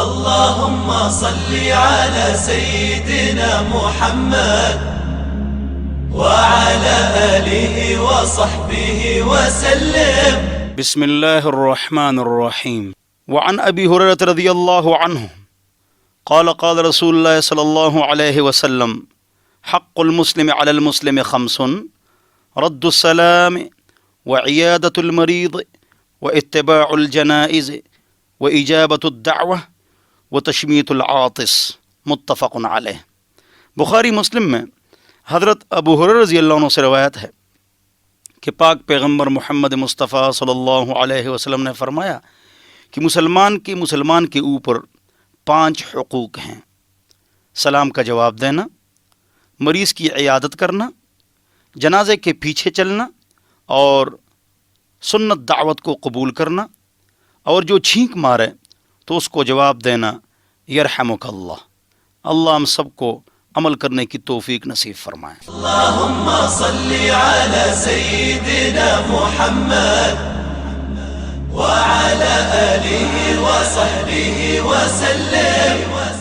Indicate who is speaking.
Speaker 1: اللهم صل على سيدنا محمد وعلى آله وصحبه وسلم.
Speaker 2: بسم الله الرحمن الرحيم. وعن أبي هريرة رضي الله عنه قال قال رسول الله صلى الله عليه وسلم حق المسلم على المسلم 5: رد السلام وعيادة المريض واتباع الجنائز وإجابة الدعوة وتشميت العاطس. متفق علیہ. بخاری مسلم میں حضرت ابو ہریرہ رضی اللہ عنہ سے روایت ہے کہ پاک پیغمبر محمد مصطفیٰ صلی اللہ علیہ وسلم نے فرمایا کہ مسلمان کے اوپر 5 حقوق ہیں: سلام کا جواب دینا، مریض کی عیادت کرنا، جنازے کے پیچھے چلنا، اور سنت دعوت کو قبول کرنا، اور جو چھینک مارے تو اس کو جواب دینا یرحمک اللہ. اللہ ہم سب کو عمل کرنے کی توفیق نصیب فرمائے.
Speaker 1: اللهم صل على سيدنا محمد وعلى آله وصحبه وسلم.